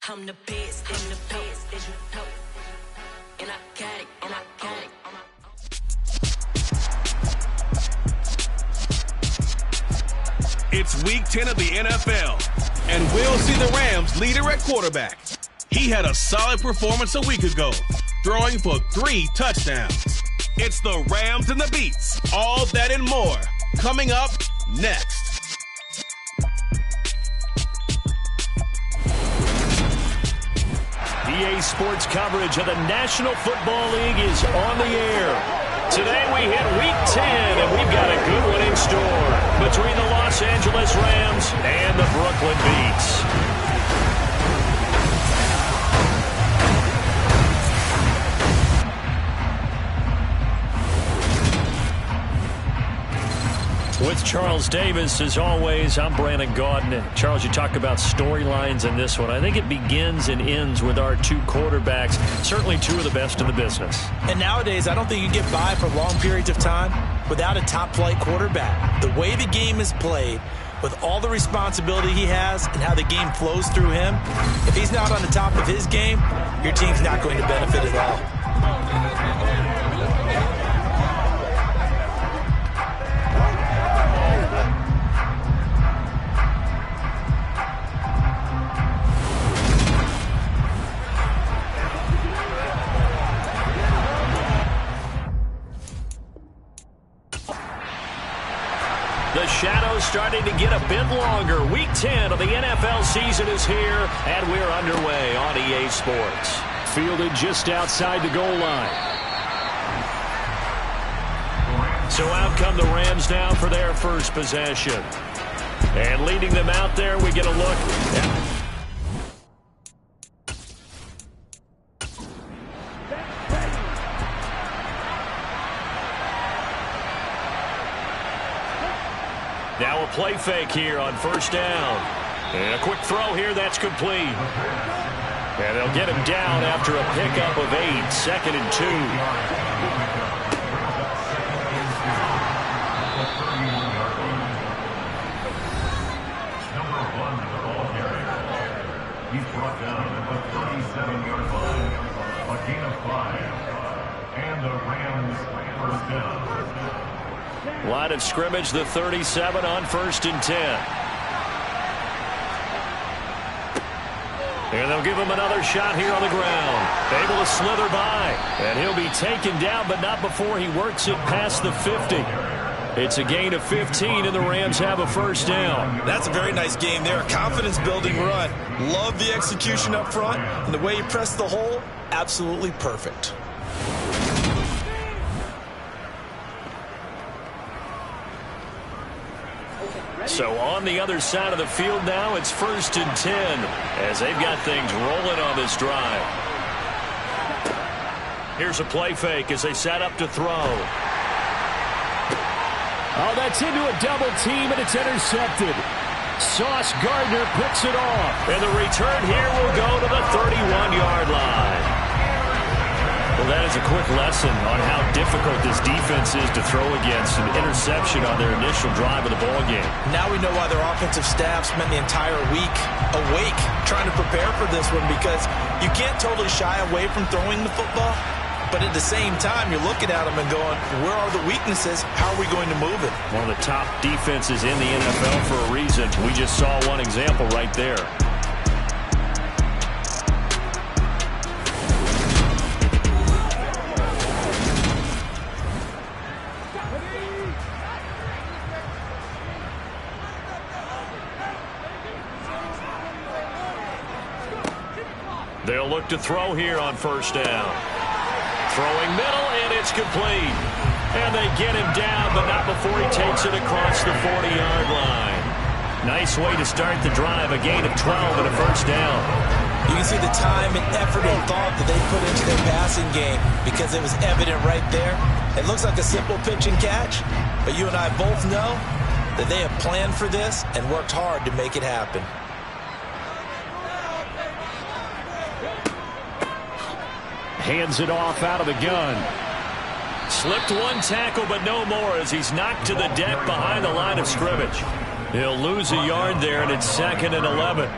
I'm the best, and the best, as you know. And I got it, and I got it. It's Week 10 of the NFL, and we'll see the Rams' leader at quarterback. He had a solid performance a week ago, throwing for 3 touchdowns. It's the Rams and the Beats. All that and more coming up next. EA Sports coverage of the National Football League is on the air. Today we hit Week 10, and we've got a good one in store between the Los Angeles Rams and the Brooklyn Beats. With Charles Davis, as always, I'm Brandon Gaudin. Charles, you talk about storylines in this one. I think it begins and ends with our 2 quarterbacks, certainly 2 of the best in the business. And nowadays, I don't think you get by for long periods of time without a top-flight quarterback. The way the game is played, with all the responsibility he has and how the game flows through him, if he's not on the top of his game, your team's not going to benefit at all. The shadow's starting to get a bit longer. Week 10 of the NFL season is here, and we're underway on EA Sports. Fielded just outside the goal line. So out come the Rams now for their first possession. And leading them out there, we get a look at... Now a play fake here on first down. And a quick throw here, that's complete. And they'll get him down after a pickup of 8, 2nd and 2. Number 1 of the ball carrier. He's brought down at the 37-yard line. A gain of 5. And the Rams first down. Line of scrimmage, the 37 on 1st and 10. And they'll give him another shot here on the ground. Able to slither by. And he'll be taken down, but not before he works it past the 50. It's a gain of 15, and the Rams have a first down. That's a very nice game there. A confidence-building run. Love the execution up front, and the way he pressed the hole, absolutely perfect. So on the other side of the field now, it's 1st and 10 as they've got things rolling on this drive. Here's a play fake as they set up to throw. Oh, that's into a double team, and it's intercepted. Sauce Gardner picks it off. And the return here will go to the 31-yard line. Well, that is a quick lesson on how difficult this defense is to throw against. An interception on their initial drive of the ballgame. Now we know why their offensive staff spent the entire week awake trying to prepare for this one, because you can't totally shy away from throwing the football, but at the same time, you're looking at them and going, where are the weaknesses? How are we going to move it? One of the top defenses in the NFL for a reason. We just saw one example right there. They'll look to throw here on first down. Throwing middle, and it's complete. And they get him down, but not before he takes it across the 40-yard line. Nice way to start the drive, a gain of 12 and a first down. You can see the time and effort and thought that they put into their passing game, because it was evident right there. It looks like a simple pitch and catch, but you and I both know that they have planned for this and worked hard to make it happen. Hands it off out of the gun. Slipped one tackle, but no more as he's knocked to the deck behind the line of scrimmage. He'll lose a yard there, and it's 2nd and 11.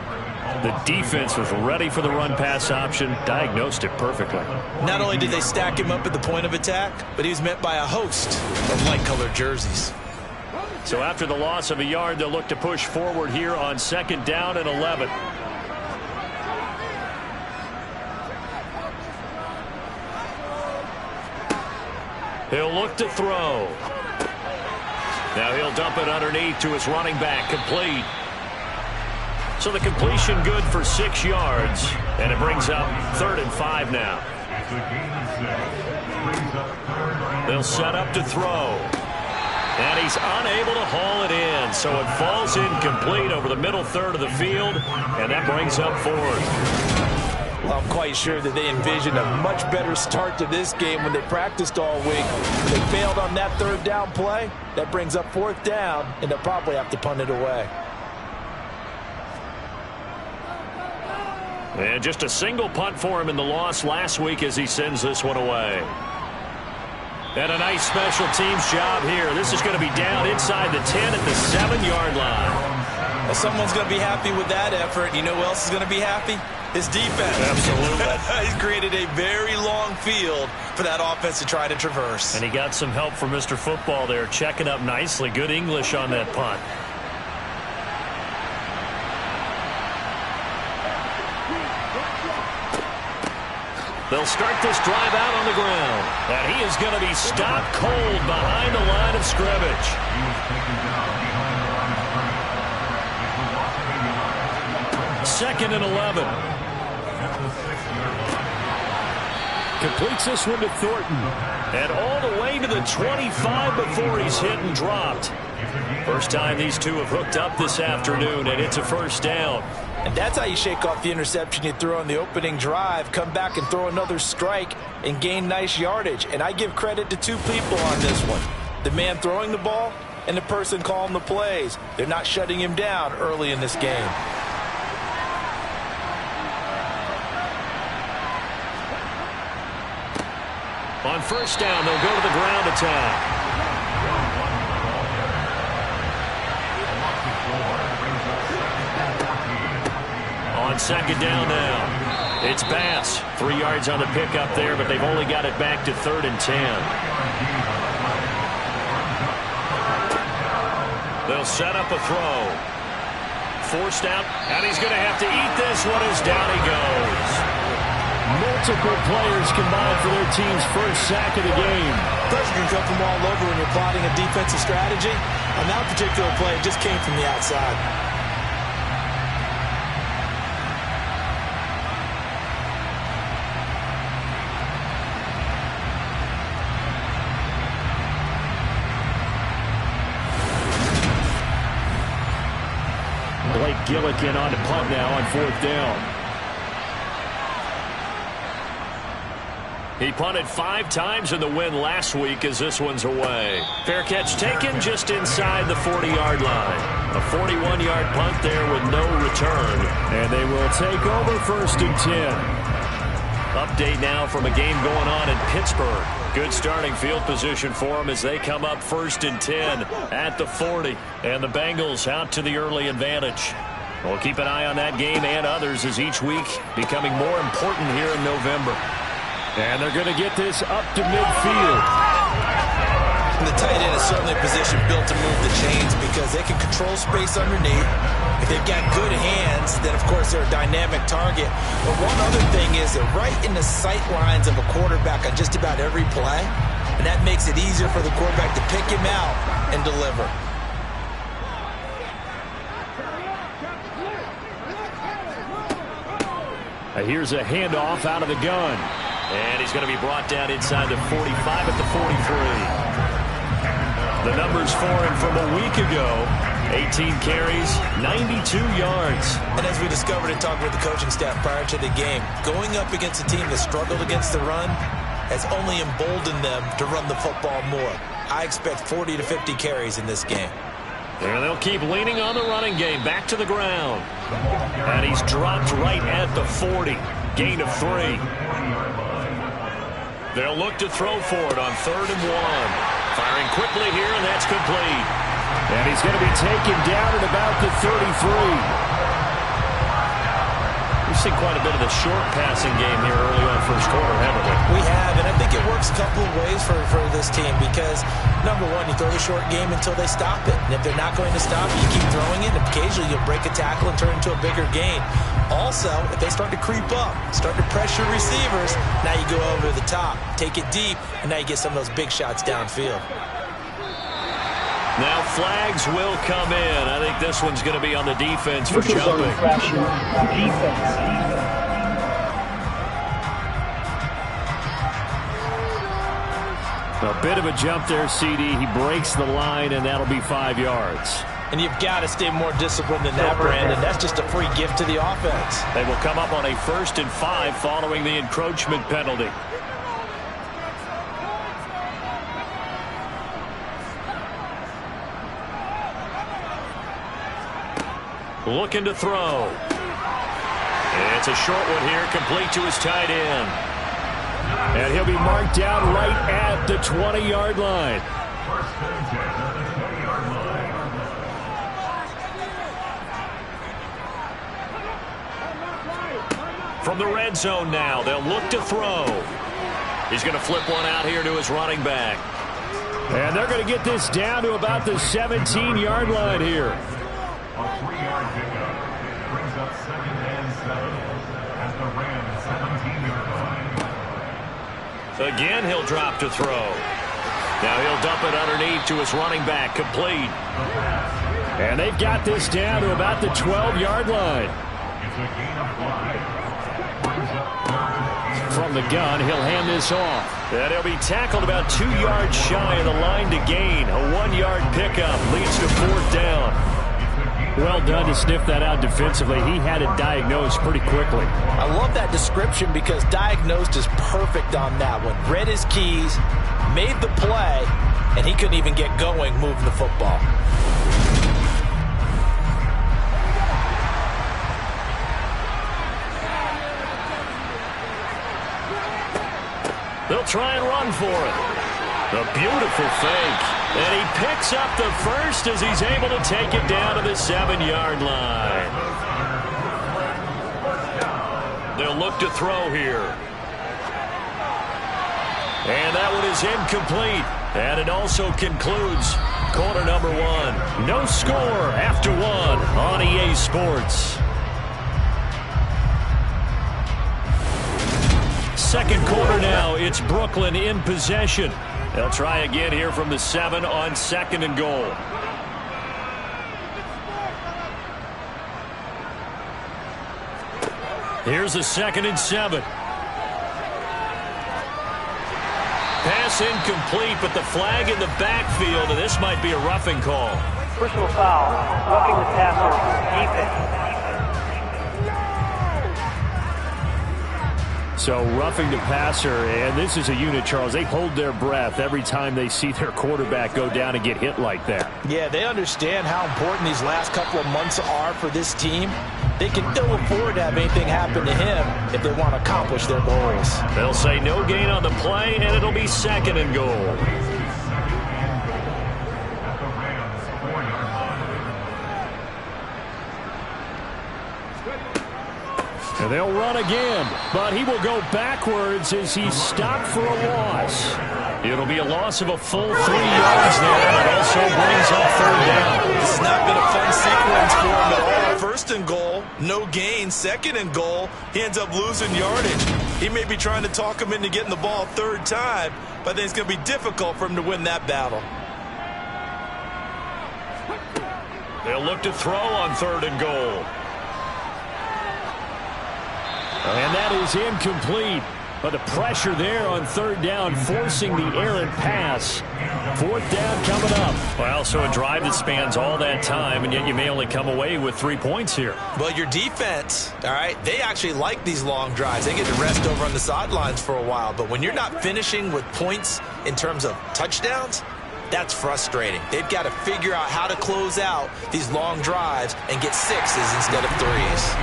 The defense was ready for the run-pass option, diagnosed it perfectly. Not only did they stack him up at the point of attack, but he was met by a host of light-colored jerseys. So after the loss of a yard, they'll look to push forward here on 2nd down and 11. He'll look to throw. Now he'll dump it underneath to his running back, complete. So the completion good for 6 yards, and it brings up 3rd and 5 now. They'll set up to throw. And he's unable to haul it in, so it falls incomplete over the middle third of the field, and that brings up 4th. Well, I'm quite sure that they envisioned a much better start to this game when they practiced all week. They failed on that 3rd down play. That brings up 4th down, and they'll probably have to punt it away. And just a single punt for him in the loss last week as he sends this one away. And a nice special teams job here. This is going to be down inside the 10 at the 7-yard line. Well, someone's going to be happy with that effort. You know who else is going to be happy? His defense. Absolutely. He's created a very long field for that offense to try to traverse. And he got some help from Mr. Football there, checking up nicely. Good English on that punt. They'll start this drive out on the ground. And he is going to be stopped cold behind the line of scrimmage. 2nd and 11. Completes this one to Thornton. And all the way to the 25 before he's hit and dropped. First time these two have hooked up this afternoon, and it's a 1st down. And that's how you shake off the interception you threw on the opening drive, come back and throw another strike and gain nice yardage. And I give credit to 2 people on this one. The man throwing the ball and the person calling the plays. They're not shutting him down early in this game. On 1st down, they'll go to the ground attack. On 2nd down now, it's Bass. 3 yards on the pickup there, but they've only got it back to 3rd and 10. They'll set up a throw. Forced out, and he's going to have to eat this one as down he goes. Multiple players combined for their team's first sack of the game. Pressure can come from all over when you're plotting a defensive strategy. On that particular play, it just came from the outside. Blake Gillikin on to punt now on 4th down. He punted 5 times in the win last week as this one's away. Fair catch taken just inside the 40-yard line. A 41-yard punt there with no return. And they will take over 1st and 10. Update now from a game going on in Pittsburgh. Good starting field position for them as they come up 1st and 10 at the 40. And the Bengals out to the early advantage. We'll keep an eye on that game and others as each week becoming more important here in November. And they're going to get this up to midfield. The tight end is certainly a position built to move the chains because they can control space underneath. If they've got good hands, then of course they're a dynamic target. But one other thing is they're right in the sight lines of a quarterback on just about every play. And that makes it easier for the quarterback to pick him out and deliver. Here's a handoff out of the gun. And he's going to be brought down inside the 45 at the 43. The numbers for him from a week ago, 18 carries, 92 yards. And as we discovered in talking with the coaching staff prior to the game, going up against a team that struggled against the run has only emboldened them to run the football more. I expect 40 to 50 carries in this game. And they'll keep leaning on the running game. Back to the ground. And he's dropped right at the 40. Gain of 3. They'll look to throw for it on 3rd and 1. Firing quickly here, and that's complete. And he's going to be taken down at about the 33. seen quite a bit of the short passing game here early on first quarter, haven't we? We have, and I think it works a couple of ways for this team because, number one, you throw the short game until they stop it. And if they're not going to stop it, you keep throwing it, and occasionally you'll break a tackle and turn it into a bigger gain. Also, if they start to creep up, start to pressure receivers, now you go over the top, take it deep, and now you get some of those big shots downfield. Now flags will come in. I think this one's going to be on the defense for jumping. A bit of a jump there, CD. He breaks the line, and that'll be 5 yards. And you've got to stay more disciplined than that, Brandon. That's just a free gift to the offense. They will come up on a 1st and 5 following the encroachment penalty. Looking to throw. It's a short one here, complete to his tight end. And he'll be marked down right at the 20-yard line. From the red zone now, they'll look to throw. He's going to flip one out here to his running back. And they're going to get this down to about the 17-yard line here. A 3-yard pickup brings up 2nd and 7 at the Rams 17-yard line. Again, he'll drop to throw. Now he'll dump it underneath to his running back, complete. And they've got this down to about the 12-yard line. It's a gain of 5. Brings up 3rd and From the gun, he'll hand this off. And he'll be tackled about 2 yards shy of the line to gain. A 1-yard pickup leads to 4th down. Well done to sniff that out defensively. He had it diagnosed pretty quickly. I love that description because diagnosed is perfect on that one. Read his keys, made the play, and he couldn't even get going moving the football. They'll try and run for it. A beautiful fake. And he picks up the first as he's able to take it down to the 7-yard line. They'll look to throw here. And that one is incomplete. And it also concludes quarter number 1. No score after 1 on EA Sports. Second quarter now. It's Brooklyn in possession. They'll try again here from the 7 on 2nd and goal. Here's the 2nd and 7. Pass incomplete, but the flag in the backfield, and this might be a roughing call. Personal foul, roughing the passer, defense. So roughing the passer, and this is a unit, Charles. They hold their breath every time they see their quarterback go down and get hit like that. Yeah, they understand how important these last couple of months are for this team. They can ill afford to have anything happen to him if they want to accomplish their goals. They'll say no gain on the play, and it'll be 2nd and goal. And they'll run again, but he will go backwards as he's stopped for a loss. It'll be a loss of a full 3 yards there. It also brings up 3rd down. This has not been a fun sequence for him at all. 1st and goal, no gain. 2nd and goal, he ends up losing yardage. He may be trying to talk him into getting the ball 3rd time, but I think it's going to be difficult for him to win that battle. They'll look to throw on 3rd and goal. And that is incomplete. But the pressure there on 3rd down, forcing the errant pass. 4th down coming up. Well, so a drive that spans all that time, and yet you may only come away with 3 points here. Well, your defense, all right, they actually like these long drives. They get to rest over on the sidelines for a while. But when you're not finishing with points in terms of touchdowns, that's frustrating. They've got to figure out how to close out these long drives and get 6s instead of 3s.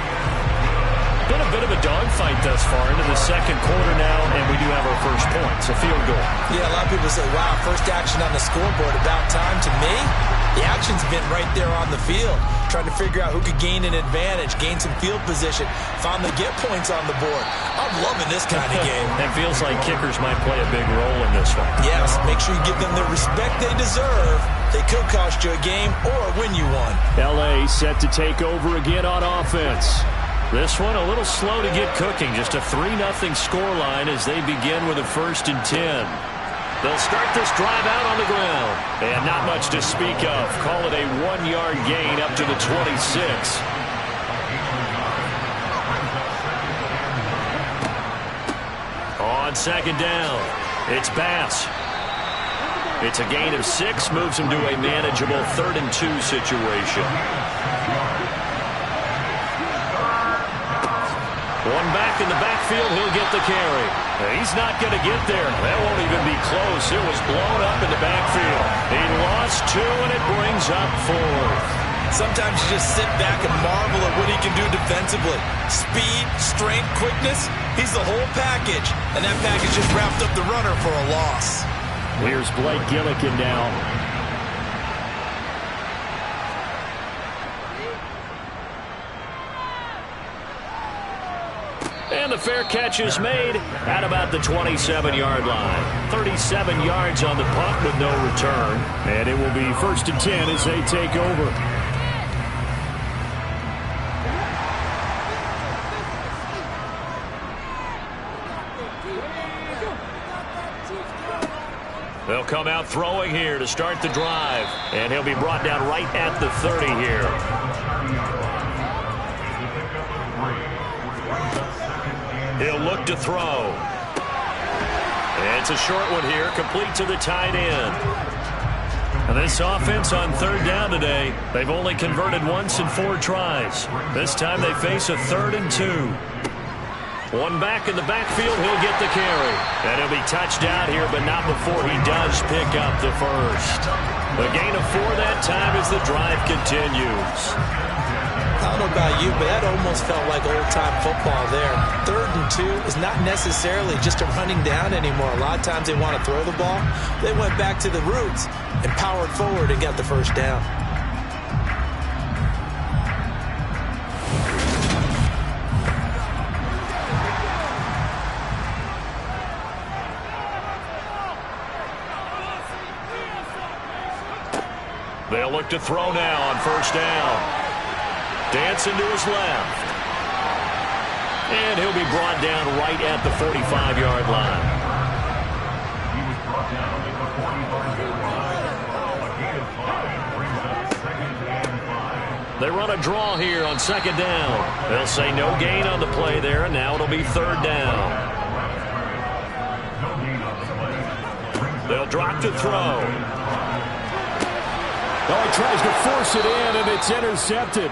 Been a bit of a dogfight thus far into the 2nd quarter now, and we do have our first point. It's a field goal. Yeah, a lot of people say, wow, first action on the scoreboard, about time. To me, The action's been right there on the field, trying to figure out who could gain an advantage, gain some field position, finally get points on the board. I'm loving this kind of game. It feels like kickers might play a big role in this one. Yes, make sure you give them the respect they deserve. They could cost you a game or win you one. L.A. set to take over again on offense. This one a little slow to get cooking. Just a 3-0 scoreline as they begin with a 1st and 10. They'll start this drive out on the ground. And not much to speak of. Call it a 1-yard gain up to the 26. On 2nd down, it's Bass. It's a gain of 6, moves him to a manageable 3rd and 2 situation. One back in the backfield, he'll get the carry. He's not going to get there. That won't even be close. It was blown up in the backfield. He lost 2, and it brings up 4th. Sometimes you just sit back and marvel at what he can do defensively. Speed, strength, quickness, he's the whole package. And that package just wrapped up the runner for a loss. Here's Blake Gillikin now. And the fair catch is made at about the 27-yard line. 37 yards on the punt with no return. And it will be 1st and 10 as they take over. They'll come out throwing here to start the drive. And he'll be brought down right at the 30 here. He'll look to throw. And it's a short one here, complete to the tight end. And this offense on 3rd down today, they've only converted once in 4 tries. This time they face a 3rd and 2. One back in the backfield, he'll get the carry. And he'll be touched out here, but not before he does pick up the 1st. The gain of 4 that time as the drive continues. I don't know about you, but that almost felt like old-time football there. 3rd and 2 is not necessarily just a running down anymore. A lot of times they want to throw the ball. They went back to the roots and powered forward and got the 1st down. They'll look to throw now on 1st down. Dancing to his left. And he'll be brought down right at the 45-yard line. He was brought down at the 45-yard line. A gain of 5 brings up 2nd and 5. They run a draw here on 2nd down. They'll say no gain on the play there, and now it'll be 3rd down. No gain on the play. They'll drop to throw. Oh, he tries to force it in, and it's intercepted.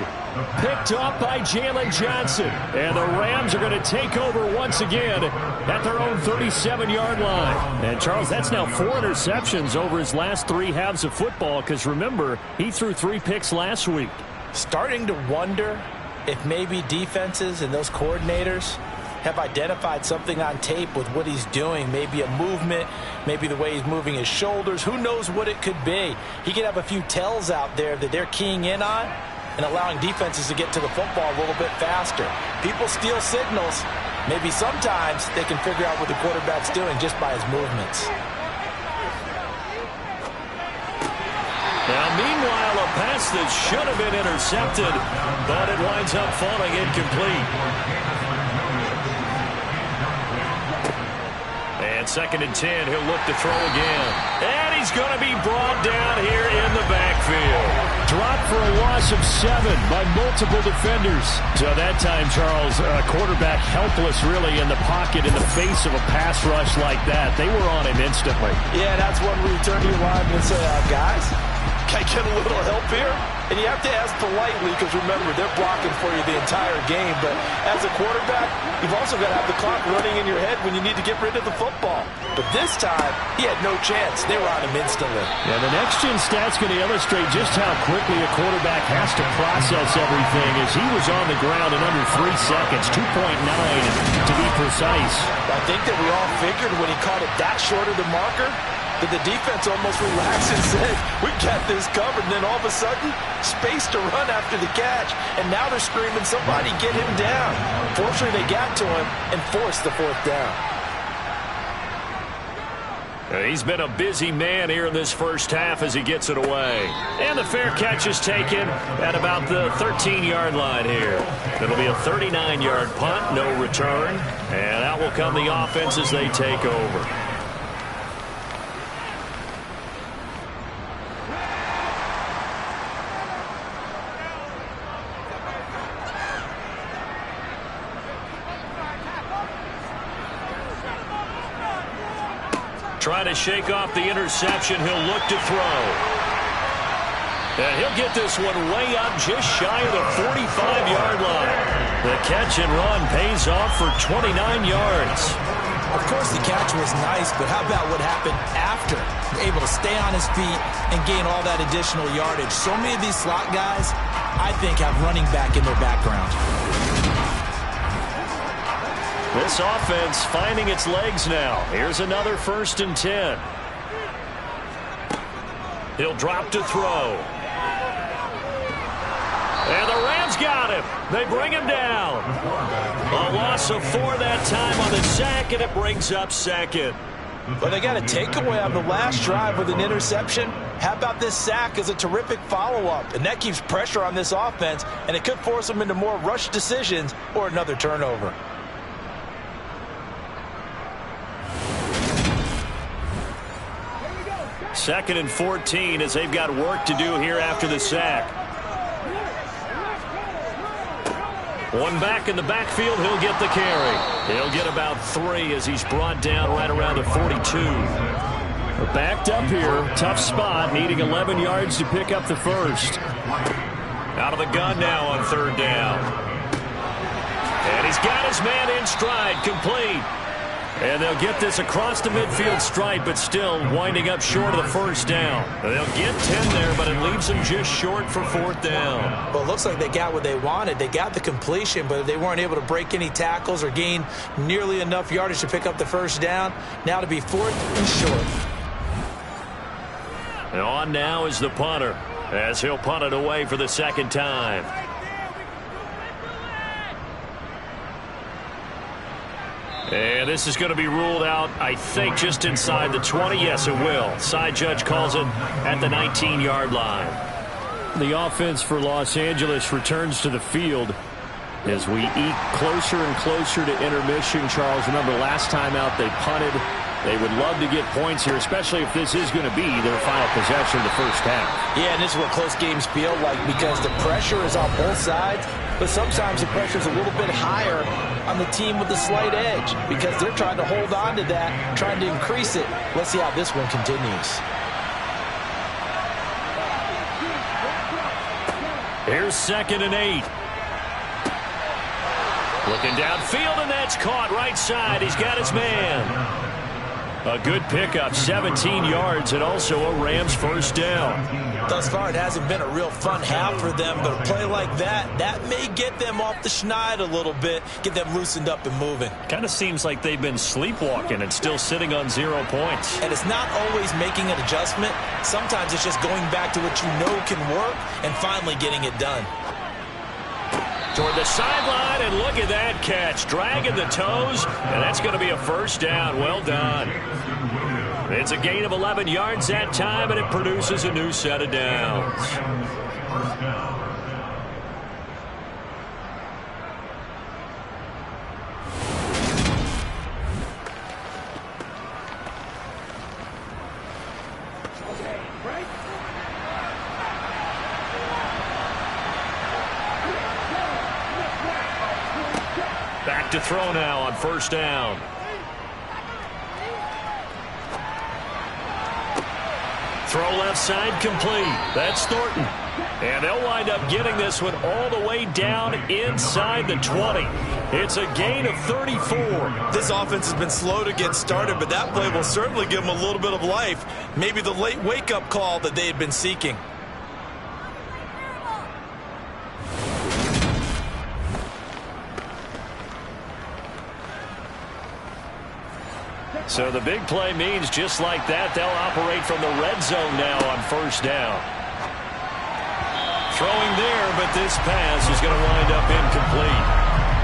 Picked up by Jalen Johnson. And the Rams are going to take over once again at their own 37-yard line. And, Charles, that's now 4 interceptions over his last 3 halves of football because, remember, he threw 3 picks last week. Starting to wonder if maybe defenses and those coordinators have identified something on tape with what he's doing. Maybe a movement, maybe the way he's moving his shoulders. Who knows what it could be? He could have a few tells out there that they're keying in on and allowing defenses to get to the football a little bit faster. People steal signals. Maybe sometimes they can figure out what the quarterback's doing just by his movements. Now, meanwhile, a pass that should have been intercepted, but it winds up falling incomplete. And 2nd and 10, he'll look to throw again. And he's going to be brought down here in the backfield. Dropped for a loss of 7 by multiple defenders. So that time, Charles, quarterback helpless really in the pocket in the face of a pass rush like that. They were on him instantly. Yeah, that's when we turn to your line and say, guys, can I get a little help here? And you have to ask politely because, remember, they're blocking for you the entire game. But as a quarterback, you've also got to have the clock running in your head when you need to get rid of the football. But this time, he had no chance. They were on him instantly. Yeah, the next-gen stat's going to illustrate just how quickly a quarterback has to process everything as he was on the ground in under 3 seconds, 2.9 to be precise. I think that we all figured when he caught it that short of the marker, But the defense almost relaxed and said, we got this covered. And then all of a sudden, space to run after the catch. And now they're screaming, somebody get him down. Fortunately, they got to him and forced the 4th down. He's been a busy man here in this first half as he gets it away. And the fair catch is taken at about the 13-yard line here. It'll be a 39-yard punt, no return. And out will come the offense as they take over. Trying to shake off the interception. He'll look to throw. And he'll get this one way up just shy of the 45-yard line. The catch and run pays off for 29 yards. Of course, the catch was nice, but how about what happened after? Able to stay on his feet and gain all that additional yardage. So many of these slot guys, I think, have running back in their background. This offense finding its legs now. Here's another 1st and 10. He'll drop to throw. And the Rams got him. They bring him down. A loss of 4 that time on the sack, and it brings up 2nd. Well, they got a takeaway on the last drive with an interception. How about this sack as a terrific follow-up? And that keeps pressure on this offense, and it could force them into more rush decisions or another turnover. Second and 14 as they've got work to do here after the sack. One back in the backfield, he'll get the carry. He'll get about 3 as he's brought down right around the 42. Backed up here, tough spot, needing 11 yards to pick up the 1st. Out of the gun now on 3rd down. And he's got his man in stride, complete. And they'll get this across the midfield stripe, but still winding up short of the 1st down. They'll get 10 there, but it leaves them just short for 4th down. Well, it looks like they got what they wanted. They got the completion, but they weren't able to break any tackles or gain nearly enough yardage to pick up the 1st down. Now to be 4th and short. And on now is the punter, as he'll punt it away for the 2nd time. And this is going to be ruled out, I think, just inside the 20. Yes, it will. Side judge calls it at the 19-yard line. The offense for Los Angeles returns to the field as we eke closer and closer to intermission. Charles, remember last time out they punted. They would love to get points here, especially if this is going to be their final possession of the first half. Yeah, and this is what close games feel like because the pressure is on both sides, but sometimes the pressure is a little bit higher on the team with the slight edge because they're trying to hold on to that, trying to increase it. Let's see how this one continues. Here's 2nd and 8. Looking downfield, and that's caught right side. He's got his man. A good pickup, 17 yards, and also a Rams 1st down. Thus far, it hasn't been a real fun half for them, but a play like that may get them off the schneid a little bit, get them loosened up and moving. Kind of seems like they've been sleepwalking and still sitting on 0 points. And it's not always making an adjustment. Sometimes it's just going back to what you know can work and finally getting it done. Toward the sideline, and look at that catch. Dragging the toes, and that's going to be a 1st down. Well done. It's a gain of 11 yards that time, and it produces a new set of downs. Back to throw now on 1st down. Throw left side complete. That's Thornton. And they'll wind up getting this one all the way down inside the 20. It's a gain of 34. This offense has been slow to get started, but that play will certainly give them a little bit of life. Maybe the late wake-up call that they had been seeking. So the big play means just like that, they'll operate from the red zone now on first down. Throwing there, but this pass is going to wind up incomplete.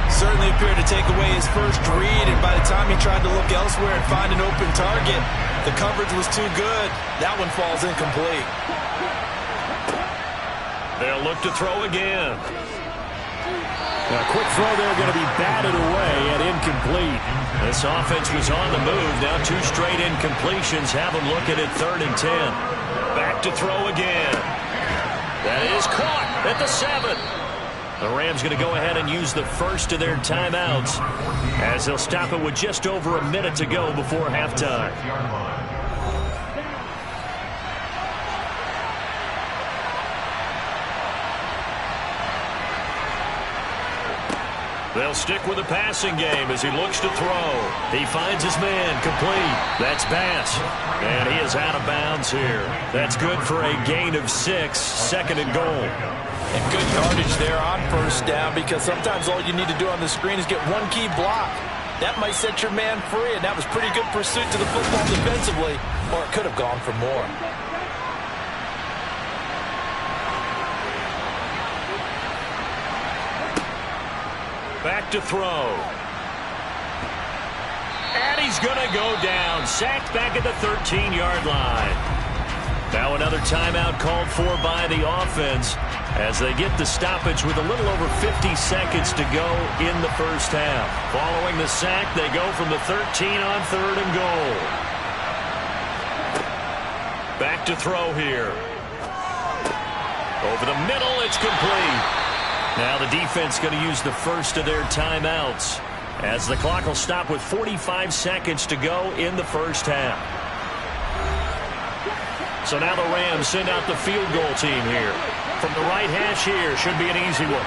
Certainly appeared to take away his first read, and by the time he tried to look elsewhere and find an open target, the coverage was too good. That one falls incomplete. They'll look to throw again. A quick throw there going to be batted away and incomplete. This offense was on the move. Now 2 straight incompletions have them looking at 3rd and 10. Back to throw again. That is caught at the 7. The Rams going to go ahead and use the first of their timeouts as they'll stop it with just over a minute to go before halftime. They'll stick with the passing game as he looks to throw. He finds his man complete. That's Bass. And he is out of bounds here. That's good for a gain of 6, 2nd and goal. And good yardage there on first down, because sometimes all you need to do on the screen is get one key block. That might set your man free, and that was pretty good pursuit to the football defensively, or it could have gone for more. Back to throw. And he's going to go down. Sacked back at the 13-yard line. Now another timeout called for by the offense as they get the stoppage with a little over 50 seconds to go in the first half. Following the sack, they go from the 13 on 3rd and goal. Back to throw here. Over the middle, it's complete. Now the defense going to use the first of their timeouts as the clock will stop with 45 seconds to go in the first half. So now the Rams send out the field goal team here. From the right hash here, should be an easy one.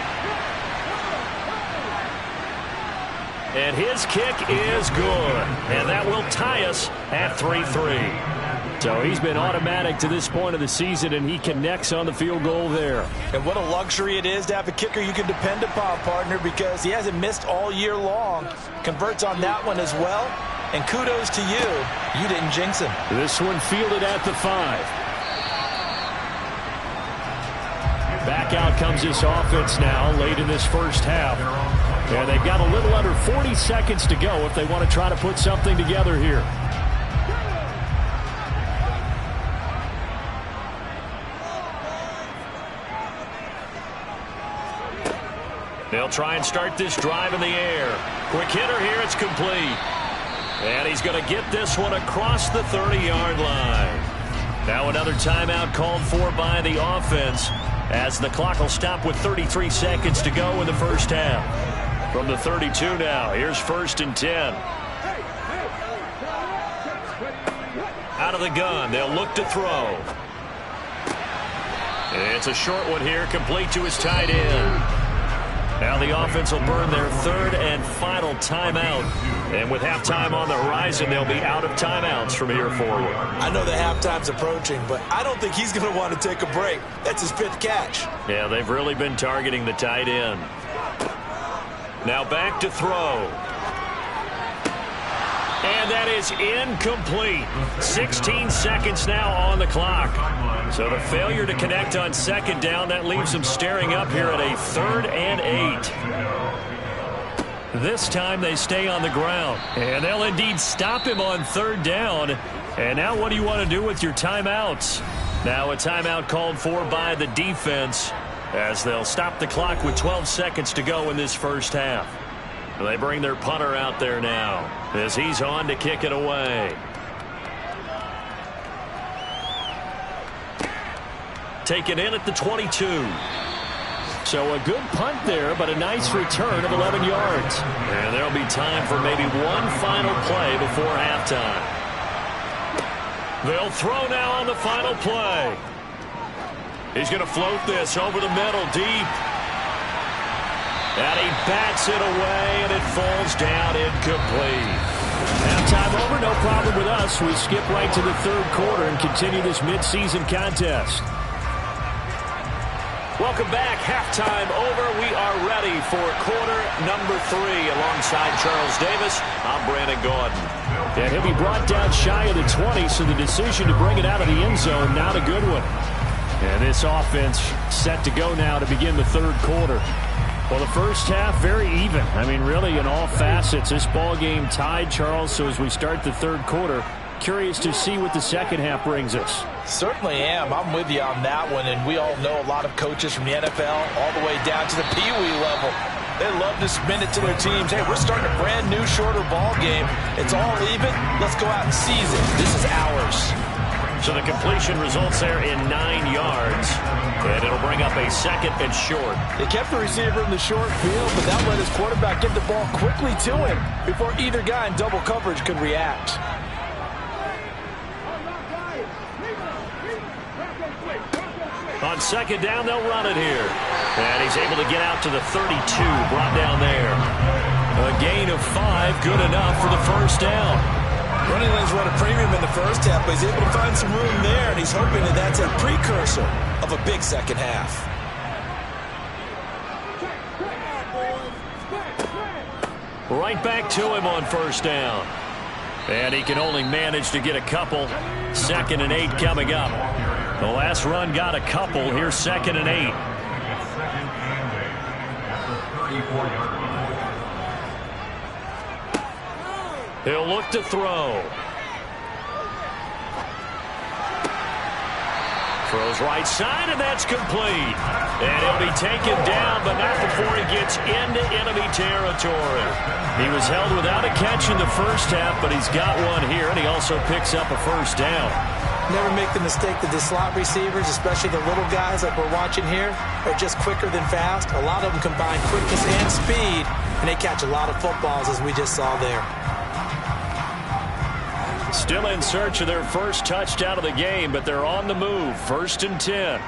And his kick is good. And that will tie us at 3-3. So he's been automatic to this point of the season, and he connects on the field goal there. And what a luxury it is to have a kicker you can depend upon, partner, because he hasn't missed all year long. Converts on that one as well. And kudos to you. You didn't jinx him. This one fielded at the 5. Back out comes this offense now late in this first half. And they've got a little under 40 seconds to go if they want to try to put something together here. They'll try and start this drive in the air. Quick hitter here, it's complete. And he's going to get this one across the 30-yard line. Now another timeout called for by the offense as the clock will stop with 33 seconds to go in the first half. From the 32 now, here's 1st and 10. Out of the gun, they'll look to throw. It's a short one here, complete to his tight end. Now the offense will burn their 3rd and final timeout. And with halftime on the horizon, they'll be out of timeouts from here forward. I know the halftime's approaching, but I don't think he's going to want to take a break. That's his 5th catch. Yeah, they've really been targeting the tight end. Now back to throw. And that is incomplete. 16 seconds now on the clock. So the failure to connect on 2nd down, that leaves them staring up here at a 3rd and 8. This time they stay on the ground. And they'll indeed stop him on 3rd down. And now what do you want to do with your timeouts? Now a timeout called for by the defense as they'll stop the clock with 12 seconds to go in this first half. They bring their punter out there now as he's on to kick it away. Taken in at the 22. So a good punt there, but a nice return of 11 yards. And there'll be time for maybe one final play before halftime. They'll throw now on the final play. He's going to float this over the middle deep. And he bats it away, and it falls down incomplete. Halftime over, no problem with us. We skip right to the 3rd quarter and continue this midseason contest. Welcome back. Halftime over. We are ready for quarter number 3. Alongside Charles Davis, I'm Brandon Gordon. And he'll be brought down shy of the 20, so the decision to bring it out of the end zone, not a good one. And this offense set to go now to begin the third quarter. Well, the first half, very even. I mean, really, in all facets, this ball game tied, Charles. So as we start the third quarter, curious to see what the second half brings us. Certainly am. I'm with you on that one, and we all know a lot of coaches from the NFL all the way down to the Pee Wee level. They love to spin it to their teams. Hey, we're starting a brand new, shorter ball game. It's all even. Let's go out and seize it. This is ours. So the completion results there in 9 yards, and it'll bring up a second and short. They kept the receiver in the short field, but that let his quarterback get the ball quickly to him before either guy in double coverage could react. On second down, they'll run it here. And he's able to get out to the 32, brought down there. A gain of 5, good enough for the first down. Running lanes run a premium in the first half, but he's able to find some room there, and he's hoping that that's a precursor of a big second half. Right back to him on first down. And he can only manage to get a couple. 2nd and 8 coming up. The last run got a couple. Here's 2nd and 8. He'll look to throw. Throws right side, and that's complete. And he'll be taken down, but not before he gets into enemy territory. He was held without a catch in the first half, but he's got one here, and he also picks up a first down. Never make the mistake that the slot receivers, especially the little guys like we're watching here, are just quicker than fast. A lot of them combine quickness and speed, and they catch a lot of footballs, as we just saw there. Still in search of their first touchdown of the game, but they're on the move. 1st and 10.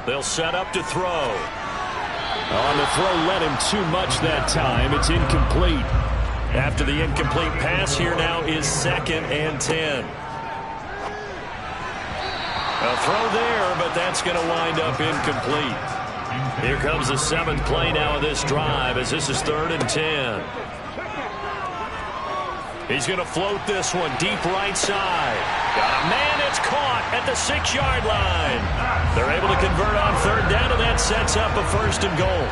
They'll set up to throw. On the throw, let him too much that time. It's incomplete. After the incomplete pass, here now is 2nd and 10. A throw there, but that's going to wind up incomplete. Here comes the 7th play now of this drive, as this is 3rd and 10. He's going to float this one deep right side. Got a man, it's caught at the 6-yard line. They're able to convert on 3rd down, and that sets up a 1st and goal.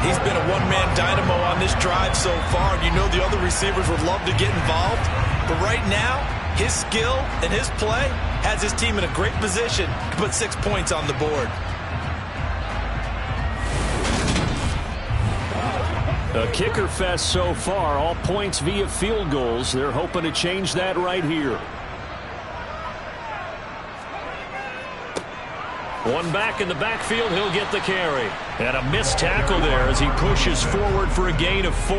He's been a one-man dynamo on this drive so far. You know the other receivers would love to get involved. But right now, his skill and his play has his team in a great position to put 6 points on the board. A kicker fest so far, all points via field goals. They're hoping to change that right here. One back in the backfield, he'll get the carry. And a missed tackle there as he pushes forward for a gain of 4.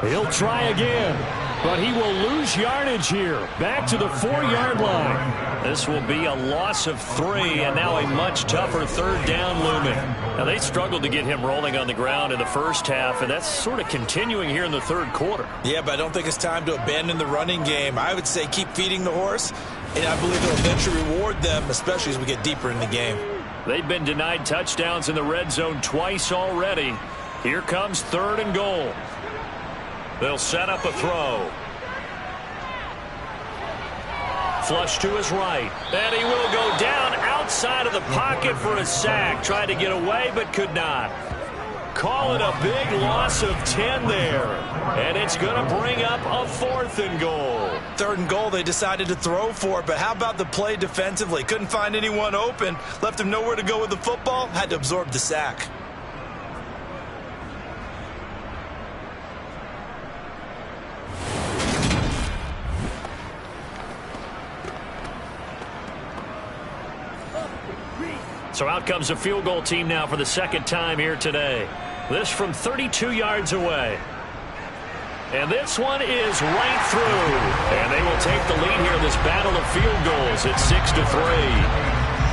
He'll try again, but he will lose yardage here. Back to the 4-yard line. This will be a loss of 3, and now a much tougher 3rd down looming. Now, they struggled to get him rolling on the ground in the first half, and that's sort of continuing here in the 3rd quarter. Yeah, but I don't think it's time to abandon the running game. I would say keep feeding the horse, and I believe it'll eventually reward them, especially as we get deeper in the game. They've been denied touchdowns in the red zone twice already. Here comes 3rd and goal. They'll set up a throw. Flush to his right. And he will go down outside of the pocket for a sack. Tried to get away, but could not. Call it a big loss of 10 there. And it's going to bring up a 4th and goal. 3rd and goal, they decided to throw for it, but how about the play defensively? Couldn't find anyone open. Left him nowhere to go with the football. Had to absorb the sack. So out comes a field goal team now for the 2nd time here today. This from 32 yards away. And this one is right through. And they will take the lead here in this battle of field goals at 6-3.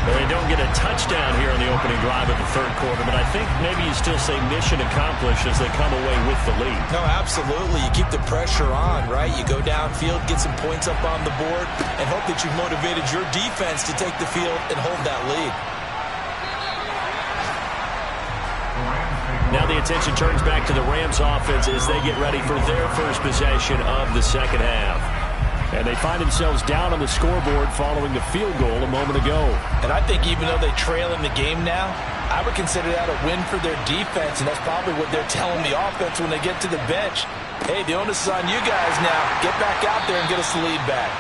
Well, they don't get a touchdown here on the opening drive of the third quarter, but I think maybe you still say mission accomplished as they come away with the lead. No, absolutely. You keep the pressure on, right? You go downfield, get some points up on the board, and hope that you've motivated your defense to take the field and hold that lead. Now the attention turns back to the Rams offense as they get ready for their first possession of the second half. And they find themselves down on the scoreboard following the field goal a moment ago. And I think even though they trail in the game now, I would consider that a win for their defense, and that's probably what they're telling the offense when they get to the bench. Hey, the onus is on you guys now. Get back out there and get us the lead back.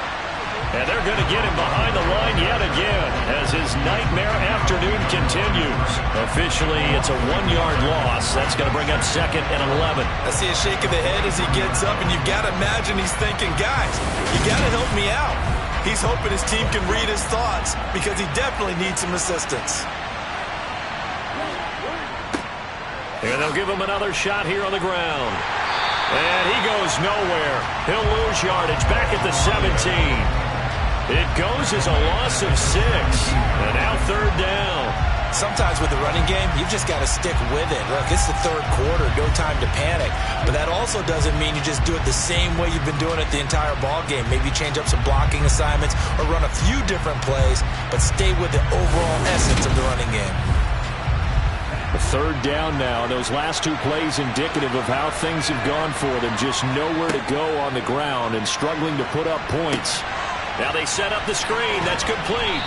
And they're going to get him behind the line yet again as his nightmare afternoon continues. Officially, it's a 1-yard loss. That's going to bring up 2nd and 11. I see a shake of the head as he gets up, and you've got to imagine he's thinking, guys, you got to help me out. He's hoping his team can read his thoughts because he definitely needs some assistance. And they'll give him another shot here on the ground. And he goes nowhere. He'll lose yardage back at the 17. It goes as a loss of 6. And now 3rd down. Sometimes with the running game, you've just got to stick with it. Look, it's the third quarter, no time to panic. But that also doesn't mean you just do it the same way you've been doing it the entire ball game. Maybe change up some blocking assignments or run a few different plays, but stay with the overall essence of the running game. 3rd down now. Those last 2 plays indicative of how things have gone for them. Just nowhere to go on the ground and struggling to put up points. Now they set up the screen. That's complete.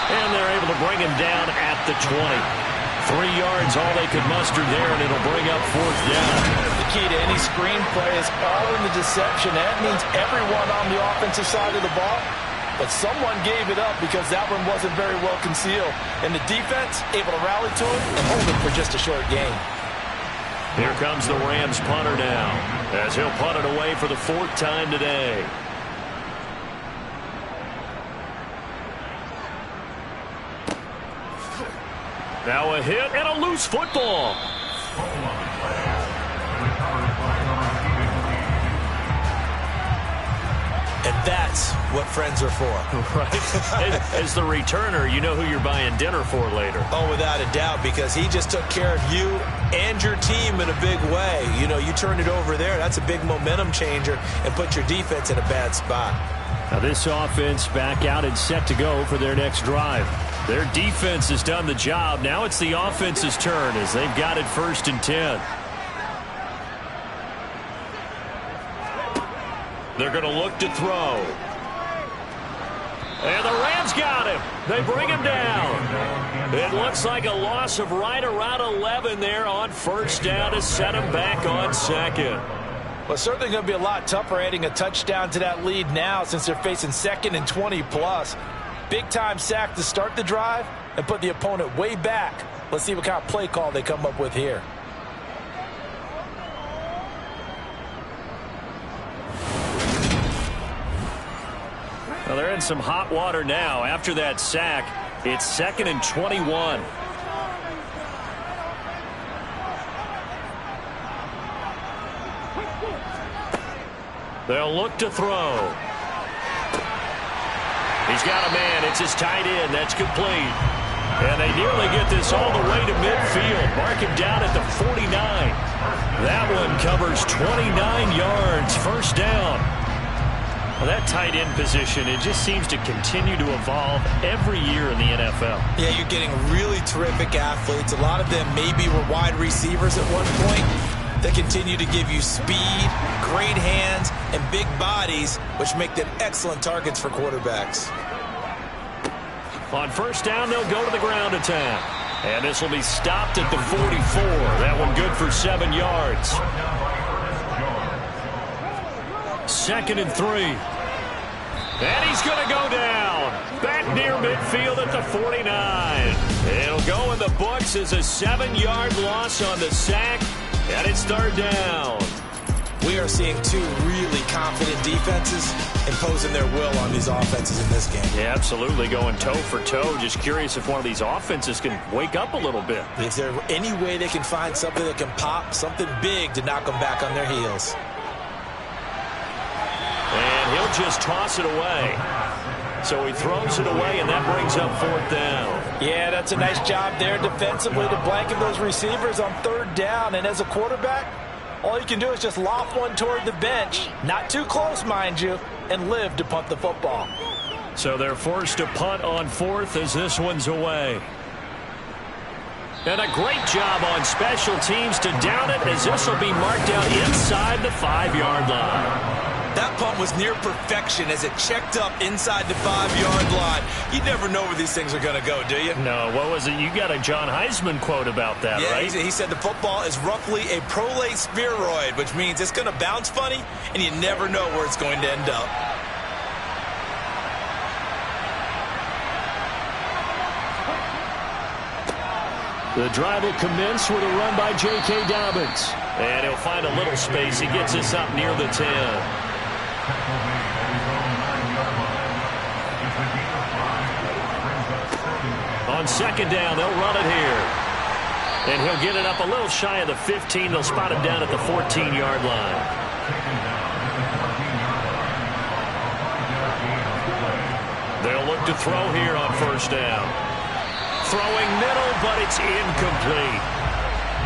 And they're able to bring him down at the 20. 3 yards, all they could muster there, and it'll bring up 4th down. The key to any screen play is all in the deception. That means everyone on the offensive side of the ball. But someone gave it up because that one wasn't very well concealed. And the defense able to rally to it and hold it for just a short gain. Here comes the Rams punter now as he'll punt it away for the 4th time today. Now a hit and a loose football. And that's what friends are for. Right. As the returner, you know who you're buying dinner for later. Oh, without a doubt, because he just took care of you and your team in a big way. You know, you turned it over there. That's a big momentum changer and put your defense in a bad spot. Now this offense back out and set to go for their next drive. Their defense has done the job. Now it's the offense's turn as they've got it 1st and 10. They're going to look to throw. And the Rams got him. They bring him down. It looks like a loss of right around 11 there on 1st down to set him back on 2nd. Well, it's certainly going to be a lot tougher adding a touchdown to that lead now since they're facing 2nd and 20+. Big-time sack to start the drive and put the opponent way back. Let's see what kind of play call they come up with here. Well, they're in some hot water now. After that sack, it's 2nd and 21. They'll look to throw. He's got a man. It's his tight end. That's complete. And they nearly get this all the way to midfield. Mark him down at the 49. That one covers 29 yards. 1st down. Well, that tight end position, it just seems to continue to evolve every year in the NFL. Yeah, you're getting really terrific athletes. A lot of them maybe were wide receivers at one point. They continue to give you speed, great hands, and big bodies, which make them excellent targets for quarterbacks. On 1st down, they'll go to the ground attack. And this will be stopped at the 44. That one good for 7 yards. 2nd and 3. And he's going to go down. Back near midfield at the 49. It'll go in the books as a 7-yard loss on the sack. And it's 3rd down. We are seeing 2 really confident defenses imposing their will on these offenses in this game. Yeah, absolutely, going toe for toe. Just curious if one of these offenses can wake up a little bit. Is there any way they can find something that can pop, something big to knock them back on their heels? And he'll just toss it away. So he throws it away, and that brings up 4th down. Yeah, that's a nice job there defensively to blanket those receivers on third down. And as a quarterback, all you can do is just loft one toward the bench, not too close, mind you, and live to punt the football. So they're forced to punt on fourth as this one's away. And a great job on special teams to down it, as this will be marked out inside the 5-yard line. That punt was near perfection as it checked up inside the 5-yard line. You never know where these things are going to go, do you? No, what was it? You got a John Heisman quote about that, yeah, right? He said the football is roughly a prolate spheroid, which means it's going to bounce funny, and you never know where it's going to end up. The drive will commence with a run by J.K. Dobbins. And he'll find a little space. He gets us up near the 10. On second down, they'll run it here. And he'll get it up a little shy of the 15. They'll spot him down at the 14-yard line. They'll look to throw here on first down. Throwing middle, but it's incomplete.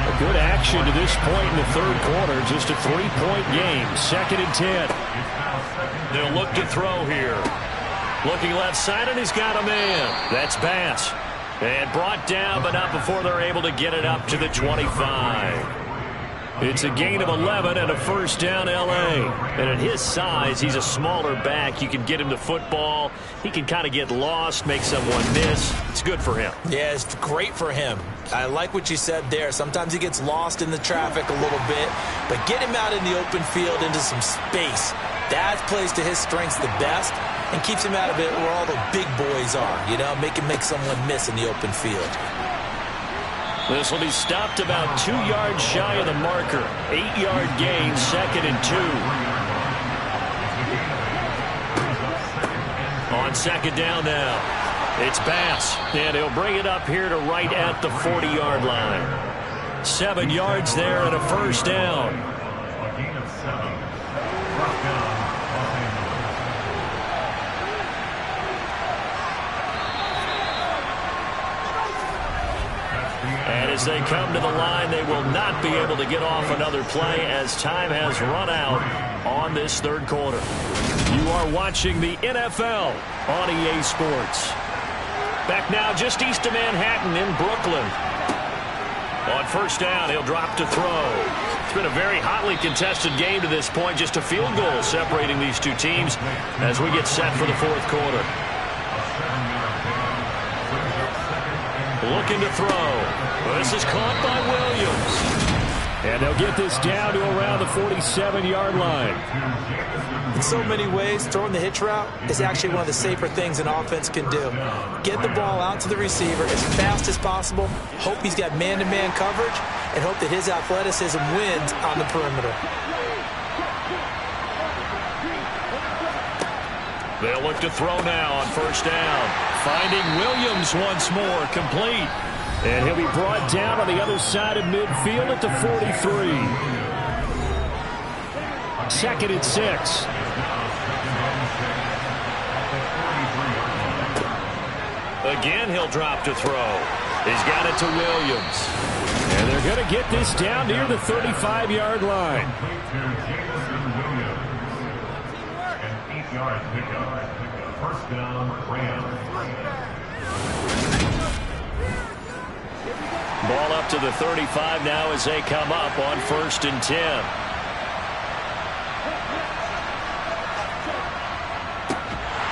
A good action to this point in the third quarter. Just a 3-point game. 2nd and 10. They'll look to throw here. Looking left side, and he's got a man. That's Bass. And brought down, but not before they're able to get it up to the 25. It's a gain of 11 and a first down, L.A. And at his size, he's a smaller back. You can get him the football. He can kind of get lost, make someone miss. It's good for him. Yeah, it's great for him. I like what you said there. Sometimes he gets lost in the traffic a little bit, but get him out in the open field into some space. That plays to his strengths the best and keeps him out of it where all the big boys are, you know, make someone miss in the open field. This will be stopped about 2 yards shy of the marker. 8-yard gain, 2nd and 2. On second down now, it's Bass. And he'll bring it up here to right at the 40-yard line. 7 yards there and a first down. A gain of 7. First down. And as they come to the line, they will not be able to get off another play as time has run out on this third quarter. You are watching the NFL on EA Sports. Back now just east of Manhattan in Brooklyn. On first down, he'll drop to throw. It's been a very hotly contested game to this point. Just a field goal separating these two teams as we get set for the fourth quarter. Looking to throw. This is caught by Williams. And they'll get this down to around the 47-yard line. In so many ways, throwing the hitch route is actually one of the safer things an offense can do. Get the ball out to the receiver as fast as possible, hope he's got man-to-man coverage, and hope that his athleticism wins on the perimeter. They'll look to throw now on first down. Finding Williams once more, complete. And he'll be brought down on the other side of midfield at the 43. 2nd and 6. Again, he'll drop to throw. He's got it to Williams. And they're going to get this down near the 35-yard line. An 8-yard pickup. First down, Rams. Ball up to the 35 now as they come up on 1st and 10.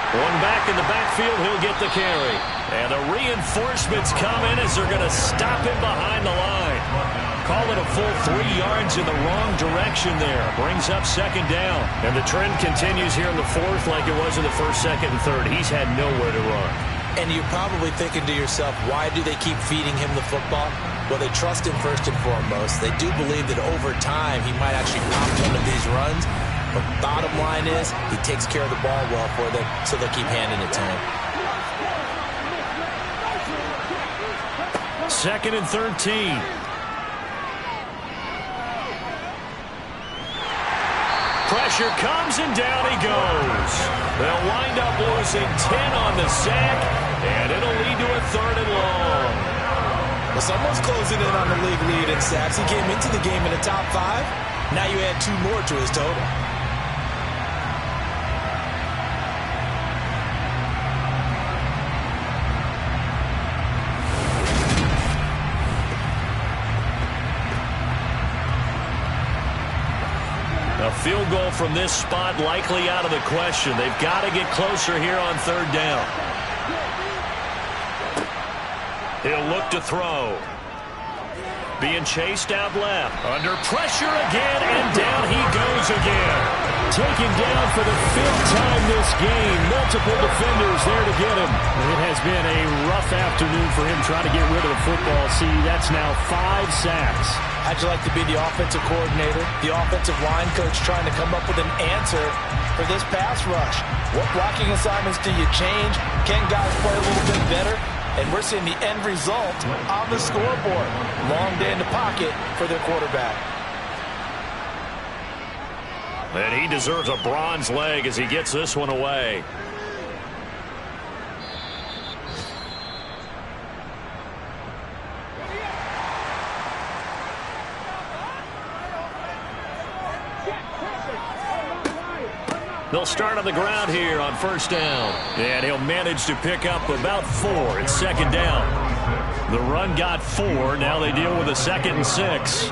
One back in the backfield, he'll get the carry. And the reinforcements come in as they're going to stop him behind the line. Call it a full 3 yards in the wrong direction there. Brings up second down. And the trend continues here in the fourth like it was in the first, second, and third. He's had nowhere to run. And you're probably thinking to yourself, why do they keep feeding him the football? Well, they trust him first and foremost. They do believe that over time he might actually pop one of these runs. But bottom line is he takes care of the ball well for them, so they'll keep handing it to him. 2nd and 13. Pressure comes and down he goes. They'll wind up losing 10 on the sack, and it'll lead to a a 3rd and long. Well, someone's closing in on the league lead in sacks. He came into the game in the top 5. Now you add 2 more to his total. A field goal from this spot likely out of the question. They've got to get closer here on 3rd down. He'll look to throw. Being chased out left. Under pressure again, and down he goes again. Taken down for the 5th time this game. Multiple defenders there to get him. It has been a rough afternoon for him trying to get rid of the football. See, that's now 5 sacks. How'd you like to be the offensive coordinator, the offensive line coach trying to come up with an answer for this pass rush? What blocking assignments do you change? Can guys play a little bit better? And we're seeing the end result on the scoreboard. Long day in the pocket for their quarterback. And he deserves a bronze leg as he gets this one away. They'll start on the ground here on 1st down. And he'll manage to pick up about 4. It's 2nd down. The run got 4. Now they deal with a 2nd and 6.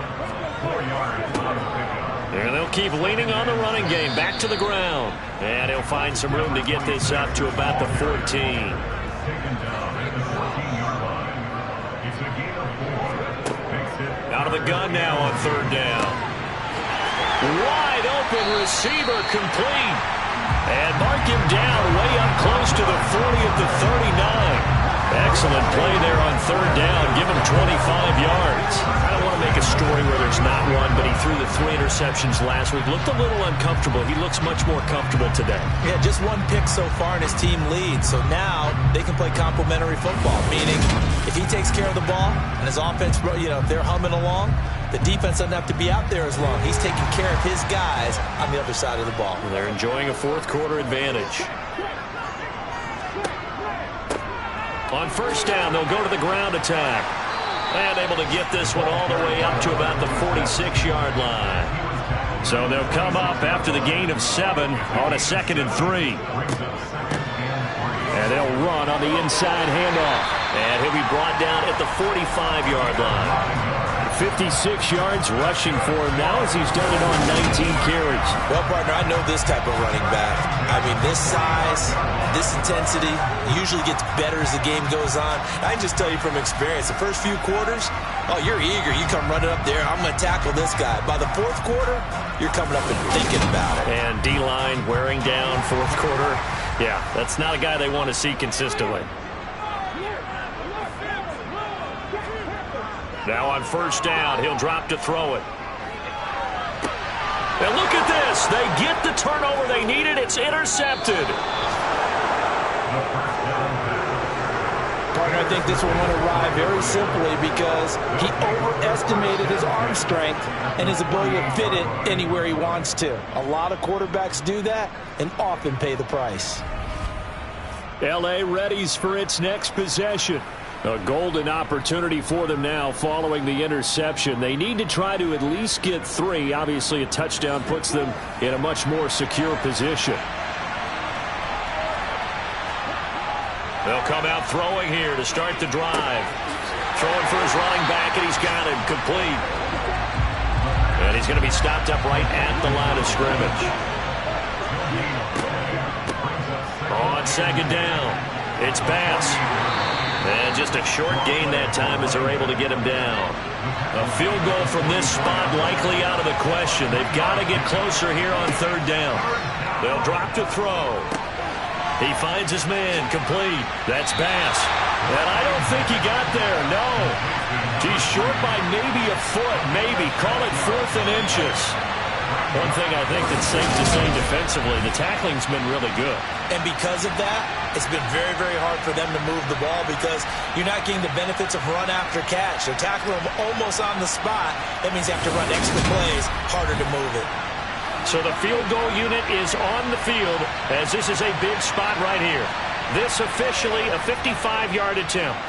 And they'll keep leaning on the running game. Back to the ground. And he'll find some room to get this up to about the 14. Out of the gun now on 3rd down. Wide open receiver complete. And mark him down way up close to the 40 at the 39. Excellent play there on 3rd down. Give him 25 yards. I don't want to make a story where there's not one, but he threw the 3 interceptions last week. Looked a little uncomfortable. He looks much more comfortable today. Yeah, just 1 pick so far and his team leads. So now they can play complementary football, meaning if he takes care of the ball and his offense, if they're humming along, the defense doesn't have to be out there as long. He's taking care of his guys on the other side of the ball. And they're enjoying a 4th quarter advantage. On 1st down, they'll go to the ground attack. And able to get this one all the way up to about the 46-yard line. So they'll come up after the gain of 7 on a 2nd and 3. And they'll run on the inside handoff. And he'll be brought down at the 45-yard line. 56 yards rushing for him now as he's done it on 19 carries. Well, partner, I know this type of running back. I mean, this size, this intensity usually gets better as the game goes on. I can just tell you from experience, the first few quarters, oh, you're eager. You come running up there, I'm going to tackle this guy. By the 4th quarter, you're coming up and thinking about it. And D-line wearing down 4th quarter. Yeah, that's not a guy they want to see consistently. Now on 1st down, he'll drop to throw it. And look at this. They get the turnover they needed. It's intercepted. Partner, I think this one went awry very simply because he overestimated his arm strength and his ability to fit it anywhere he wants to. A lot of quarterbacks do that and often pay the price. L.A. readies for its next possession. A golden opportunity for them now following the interception. They need to try to at least get 3. Obviously, a touchdown puts them in a much more secure position. They'll come out throwing here to start the drive. Throwing for his running back, and he's got him complete. And he's going to be stopped up right at the line of scrimmage. On 2nd down, it's Bass. And just a short gain that time as they're able to get him down. A field goal from this spot likely out of the question. They've got to get closer here on 3rd down. They'll drop to throw. He finds his man complete. That's Bass. And I don't think he got there, no. He's short by maybe a foot, maybe. Call it 4th and inches. One thing I think that's safe to say defensively, the tackling's been really good. And because of that, it's been very, very hard for them to move the ball because you're not getting the benefits of run after catch. They're tackling them almost on the spot. That means you have to run extra plays, harder to move it. So the field goal unit is on the field as this is a big spot right here. This officially a 55-yard attempt.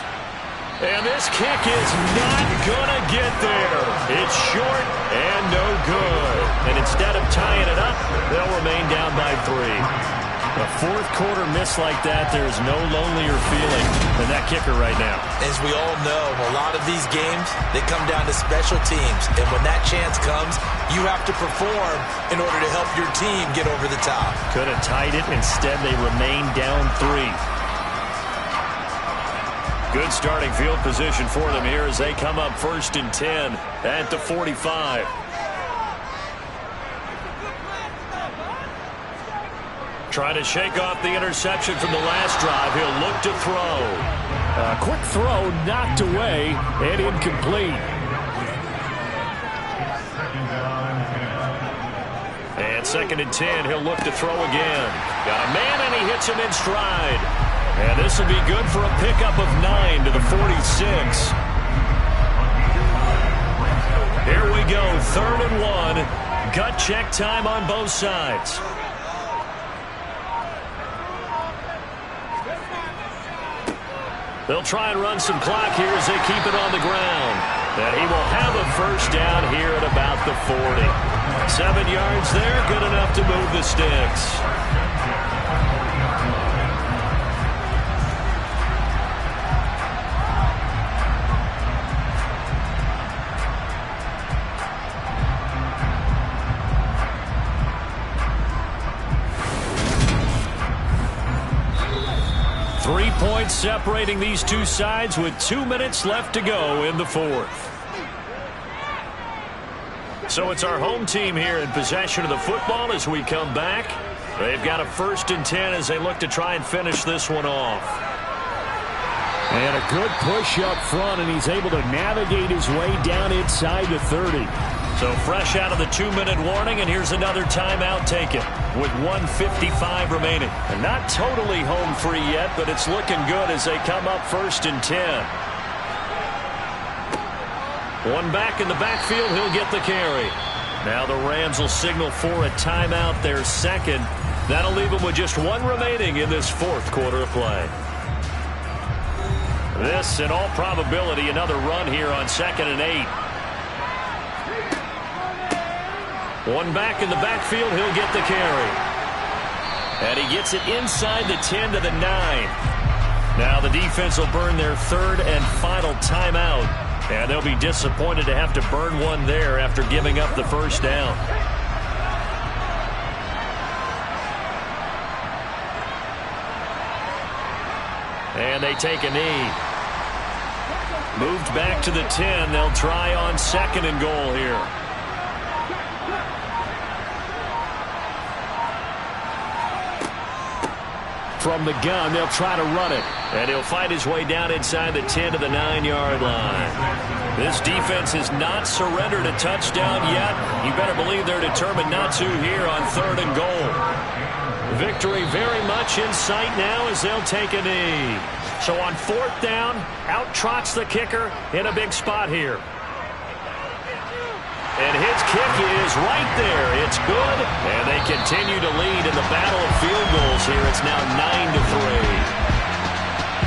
And this kick is not going to get there. It's short and no good. And instead of tying it up, they'll remain down by 3. A fourth quarter miss like that, there's no lonelier feeling than that kicker right now. As we all know, a lot of these games, they come down to special teams. And when that chance comes, you have to perform in order to help your team get over the top. Could have tied it. Instead, they remain down 3. Good starting field position for them here as they come up 1st and 10 at the 45. Trying to shake off the interception from the last drive. He'll look to throw. A quick throw knocked away and incomplete. And 2nd and 10. He'll look to throw again. Got a man and he hits him in stride. And this will be good for a pickup of 9 to the 46. Here we go. 3rd and 1. Gut check time on both sides. They'll try and run some clock here as they keep it on the ground. And he will have a first down here at about the 40. 7 yards there, good enough to move the sticks. Points separating these two sides with 2 minutes left to go in the 4th. So it's our home team here in possession of the football as we come back. They've got a 1st and 10 as they look to try and finish this one off. And a good push up front, and he's able to navigate his way down inside the 30. So fresh out of the 2-minute warning, and here's another timeout taken with 1:55 remaining. And not totally home free yet, but it's looking good as they come up 1st and 10. One back in the backfield, he'll get the carry. Now the Rams will signal for a timeout, their 2nd. That'll leave them with just 1 remaining in this 4th quarter of play. This, in all probability, another run here on 2nd and 8. One back in the backfield, he'll get the carry. And he gets it inside the 10 to the 9. Now the defense will burn their 3rd and final timeout. And they'll be disappointed to have to burn one there after giving up the first down. And they take a knee. Moved back to the 10. They'll try on 2nd and goal here. From the gun, they'll try to run it. And he'll fight his way down inside the 10 to the 9-yard line. This defense has not surrendered a touchdown yet. You better believe they're determined not to here on 3rd and goal. Victory very much in sight now as they'll take a knee. So on 4th down, out trots the kicker in a big spot here. And his kick is right there. It's good. And they continue to lead in the battle of field goals here. It's now 9-3.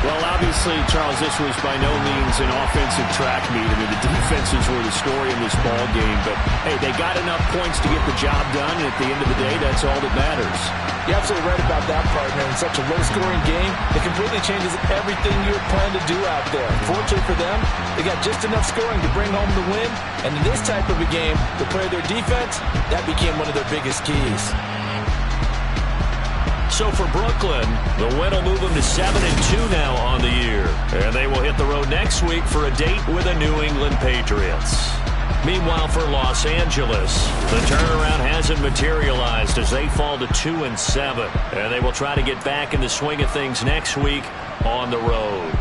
Well, obviously, Charles, this was by no means an offensive track meet. I mean, the defenses were the story in this ball game. But, hey, they got enough points to get the job done. And at the end of the day, that's all that matters. You're absolutely right about that, partner. In such a low-scoring game, it completely changes everything you're planning to do out there. Fortunately for them, they got just enough scoring to bring home the win. And in this type of a game, to play their defense, that became one of their biggest keys. So for Brooklyn, the win will move them to 7-2 now on the year. And they will hit the road next week for a date with the New England Patriots. Meanwhile, for Los Angeles, the turnaround hasn't materialized as they fall to 2-7. And they will try to get back in the swing of things next week on the road.